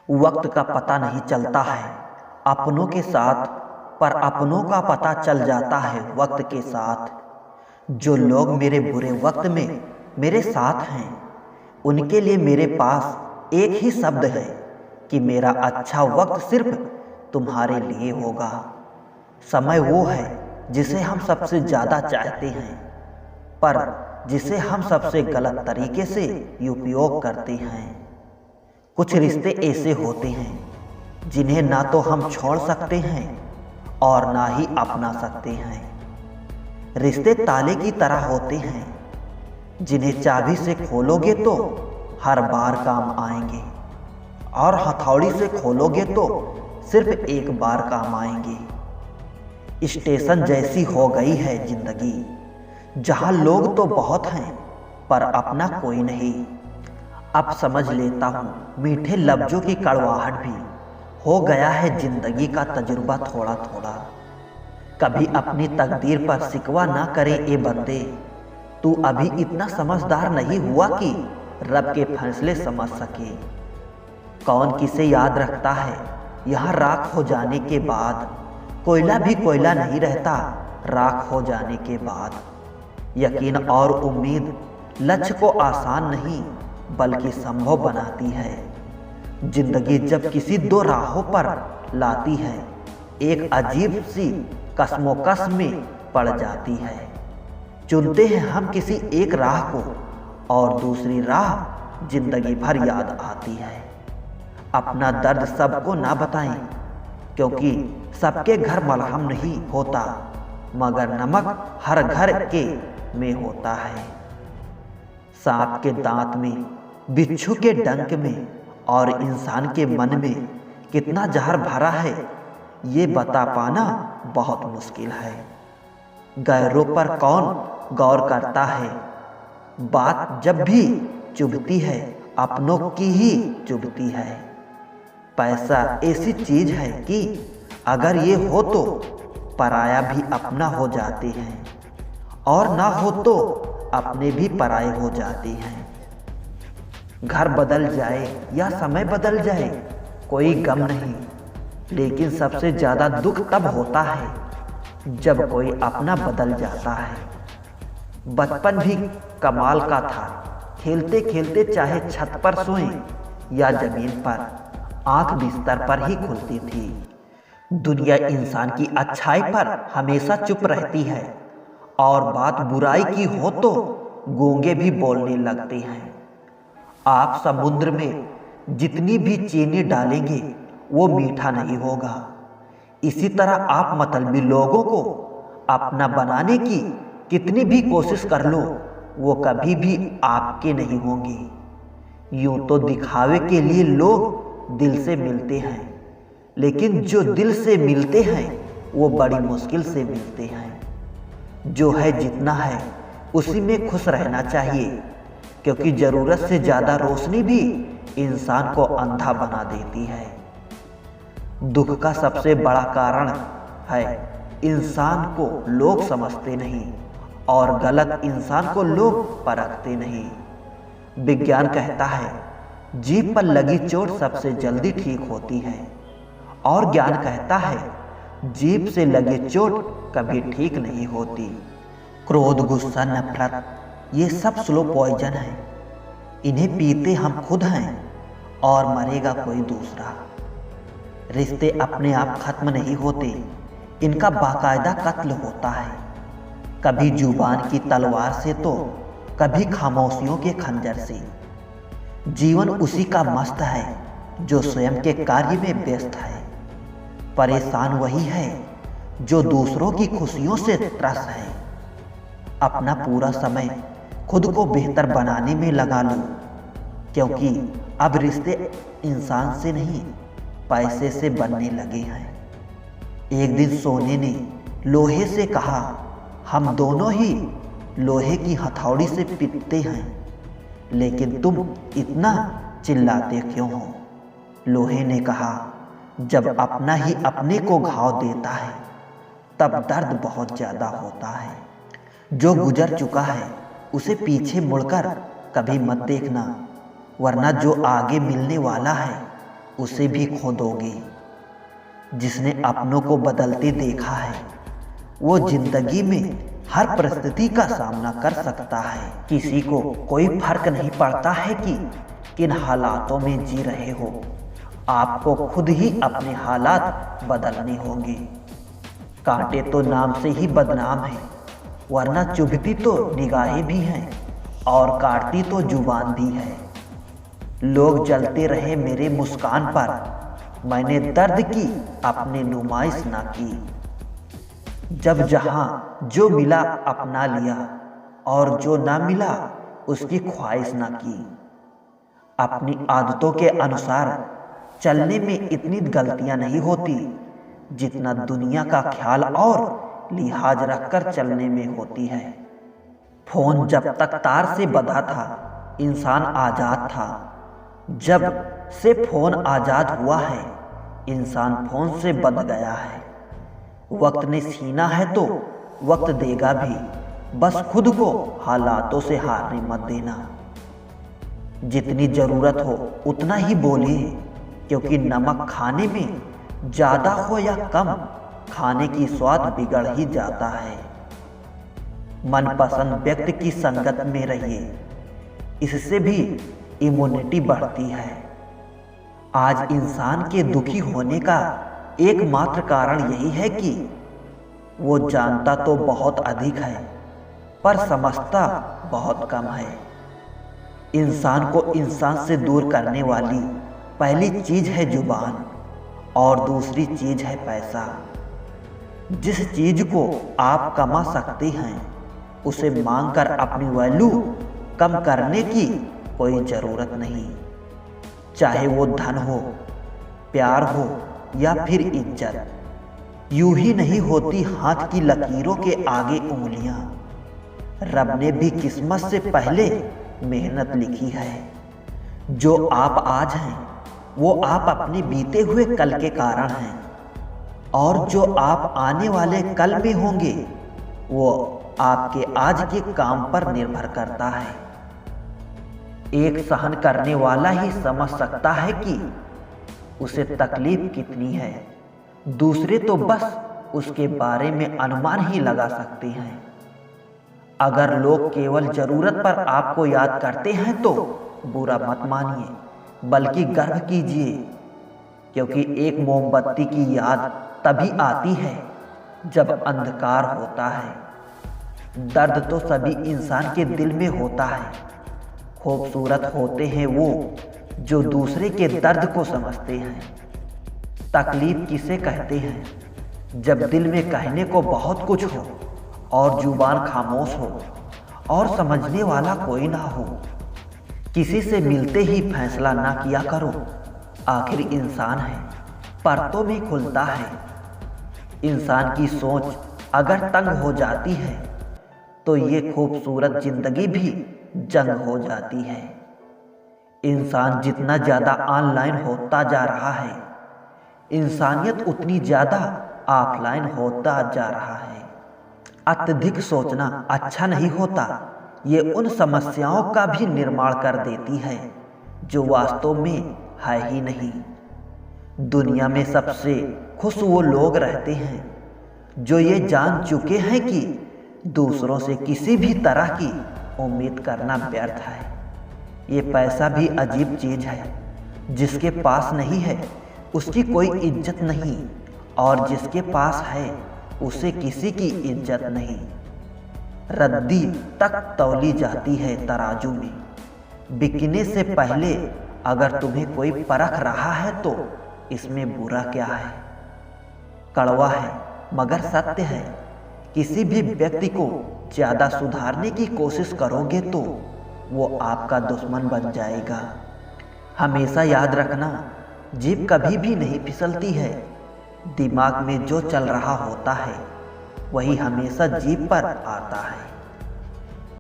वक्त का पता नहीं चलता है अपनों के साथ, पर अपनों का पता चल जाता है वक्त के साथ। जो लोग मेरे बुरे वक्त में मेरे साथ हैं, उनके लिए मेरे पास एक ही शब्द है कि मेरा अच्छा वक्त सिर्फ तुम्हारे लिए होगा। समय वो है जिसे हम सबसे ज़्यादा चाहते हैं, पर जिसे हम सबसे गलत तरीके से उपयोग करते हैं। कुछ रिश्ते ऐसे होते हैं जिन्हें ना तो हम छोड़ सकते हैं और ना ही अपना सकते हैं। रिश्ते ताले की तरह होते हैं जिन्हें चाबी से खोलोगे तो हर बार काम आएंगे, और हथौड़ी से खोलोगे तो सिर्फ एक बार काम आएंगे। स्टेशन जैसी हो गई है जिंदगी, जहां लोग तो बहुत हैं पर अपना कोई नहीं। अब समझ लेता हूँ मीठे लफ्जों की कड़वाहट भी हो गया है जिंदगी का तजुर्बा थोड़ा थोड़ा। कभी अपनी तकदीर पर शिकवा ना करे ए बंदे, तू अभी इतना समझदार नहीं हुआ कि रब के फैसले समझ सके। कौन किसे याद रखता है यहाँ राख हो जाने के बाद, कोयला भी कोयला नहीं रहता राख हो जाने के बाद। यकीन और उम्मीद लक्ष्य को आसान नहीं बल्कि संभव बनाती है। जिंदगी जब किसी दो राहों पर लाती है, एक अजीब सी कश्मोकश में पड़ जाती है। चुनते हैं हम किसी एक राह को और दूसरी राह जिंदगी भर याद आती है। अपना दर्द सबको ना बताएं, क्योंकि सबके घर मलहम नहीं होता, मगर नमक हर घर के में होता है। सांप के दांत में, बिच्छू के डंक में और इंसान के मन में कितना जहर भरा है, ये बता पाना बहुत मुश्किल है। गैरों पर कौन गौर करता है, बात जब भी चुभती है अपनों की ही चुभती है। पैसा ऐसी चीज है कि अगर ये हो तो पराया भी अपना हो जाते हैं, और ना हो तो अपने भी पराये हो जाते हैं। घर बदल जाए या समय बदल जाए कोई गम नहीं, लेकिन सबसे ज्यादा दुख तब होता है जब कोई अपना बदल जाता है। बचपन भी कमाल का था, खेलते खेलते चाहे छत पर सोएं या जमीन पर, आंख बिस्तर पर ही खुलती थी। दुनिया इंसान की अच्छाई पर हमेशा चुप रहती है, और बात बुराई की हो तो गूंगे भी बोलने लगते हैं। आप समुद्र में जितनी भी चीनी डालेंगे वो मीठा नहीं होगा। इसी तरह आप मतलबी लोगों को अपना बनाने की कितनी भी कोशिश कर लो, वो कभी भी आपके नहीं होंगे। यूं तो दिखावे के लिए लोग दिल से मिलते हैं, लेकिन जो दिल से मिलते हैं वो बड़ी मुश्किल से मिलते हैं। जो है जितना है उसी में खुश रहना चाहिए, क्योंकि जरूरत से ज्यादा रोशनी भी इंसान को अंधा बना देती है। दुख का सबसे बड़ा कारण है इंसान को लोग समझते नहीं, और गलत इंसान को लोग परखते नहीं। विज्ञान कहता है जीभ पर लगी चोट सबसे जल्दी ठीक होती है, और ज्ञान कहता है जीभ से लगी चोट कभी ठीक नहीं होती। क्रोध, गुस्सा, नफरत, ये सब स्लो पॉइजन है। इन्हें पीते हम खुद हैं और मरेगा कोई दूसरा। रिश्ते अपने आप खत्म नहीं होते, इनका बाकायदा कत्ल होता है। कभी जुबान की तलवार से तो कभी खामोशियों के खंजर से। जीवन उसी का मस्त है जो स्वयं के कार्य में व्यस्त है। परेशान वही है जो दूसरों की खुशियों से त्रस्त है। अपना पूरा समय खुद को बेहतर बनाने में लगा लो, क्योंकि अब रिश्ते इंसान से नहीं पैसे से बनने लगे हैं। एक दिन सोने ने लोहे से कहा, हम दोनों ही लोहे की हथौड़ी से पीटते हैं, लेकिन तुम इतना चिल्लाते क्यों हो? लोहे ने कहा, जब अपना ही अपने को घाव देता है तब दर्द बहुत ज्यादा होता है। जो गुजर चुका है उसे पीछे मुड़कर कभी मत देखना, वरना जो आगे मिलने वाला है उसे भी खो दोगे। जिसने अपनों को बदलते देखा है वो जिंदगी में हर परिस्थिति का सामना कर सकता है। किसी को कोई फर्क नहीं पड़ता है कि किन हालातों में जी रहे हो, आपको खुद ही अपने हालात बदलने होंगे। कांटे तो नाम से ही बदनाम है, वरना चुभती तो निगाहें भी हैं और काटती तो जुबान भी है। लोग जलते रहे मेरे मुस्कान पर, मैंने दर्द की अपने नुमाइश ना की। जब जहां जो मिला अपना लिया और जो ना मिला उसकी ख्वाहिश ना की। अपनी आदतों के अनुसार चलने में इतनी गलतियां नहीं होती जितना दुनिया का ख्याल और लिहाज रखकर चलने में होती है। फोन जब तक तार से बंधा था इंसान आजाद था, जब से फोन आजाद हुआ है इंसान फोन से बंध गया है। वक्त ने सीना है तो वक्त देगा भी, बस खुद को हालातों से हारने मत देना। जितनी जरूरत हो उतना ही बोलिए, क्योंकि नमक खाने में ज्यादा हो या कम खाने की स्वाद बिगड़ ही जाता है। मनपसंद व्यक्ति की संगत में रहिए, इससे भी इम्यूनिटी बढ़ती है। आज इंसान के दुखी होने का एकमात्र कारण यही है कि वो जानता तो बहुत अधिक है पर समझता बहुत कम है। इंसान को इंसान से दूर करने वाली पहली चीज है जुबान और दूसरी चीज है पैसा। जिस चीज को आप कमा सकते हैं उसे मांगकर अपनी वैल्यू कम करने की कोई जरूरत नहीं। चाहे वो धन हो, प्यार हो या फिर इज्जत, यूं ही नहीं होती हाथ की लकीरों के आगे उंगलियां। रब ने भी किस्मत से पहले मेहनत लिखी है। जो आप आज हैं वो आप अपने बीते हुए कल के कारण हैं, और जो आप आने वाले कल में होंगे वो आपके आज के काम पर निर्भर करता है। एक सहन करने वाला ही समझ सकता है कि उसे तकलीफ कितनी है, दूसरे तो बस उसके बारे में अनुमान ही लगा सकते हैं। अगर लोग केवल जरूरत पर आपको याद करते हैं तो बुरा मत मानिए, बल्कि गर्व कीजिए, क्योंकि एक मोमबत्ती की याद तभी आती है जब अंधकार होता है। दर्द तो सभी इंसान के दिल में होता है। खूबसूरत होते हैं वो जो दूसरे के दर्द को समझते हैं। तकलीफ किसे कहते हैं? जब दिल में कहने को बहुत कुछ हो और जुबान खामोश हो और समझने वाला कोई ना हो। किसी से मिलते ही फैसला ना किया करो, आखिर इंसान है, परतों में खुलता है। इंसान की सोच अगर तंग हो जाती है तो ये खूबसूरत जिंदगी भी जंग हो जाती है। इंसान जितना ज्यादा ऑनलाइन होता जा रहा है, इंसानियत उतनी ज्यादा ऑफलाइन होता जा रहा है। अत्यधिक सोचना अच्छा नहीं होता, ये उन समस्याओं का भी निर्माण कर देती है जो वास्तव में है ही नहीं। दुनिया में सबसे खुश वो लोग रहते हैं जो ये जान चुके हैं कि दूसरों से किसी भी तरह की उम्मीद करना व्यर्थ है। ये पैसा भी अजीब चीज है, जिसके पास नहीं है उसकी कोई इज्जत नहीं, और जिसके पास है उसे किसी की इज्जत नहीं। रद्दी तक तौली जाती है तराजू में। बिकने से पहले अगर तुम्हें कोई परख रहा है तो इसमें बुरा क्या है? कड़वा है मगर सत्य है। किसी भी व्यक्ति को ज्यादा सुधारने की कोशिश करोगे तो वो आपका दुश्मन बन जाएगा। हमेशा याद रखना, जीभ कभी भी नहीं फिसलती है। दिमाग में जो चल रहा होता है वही हमेशा जीभ पर आता है।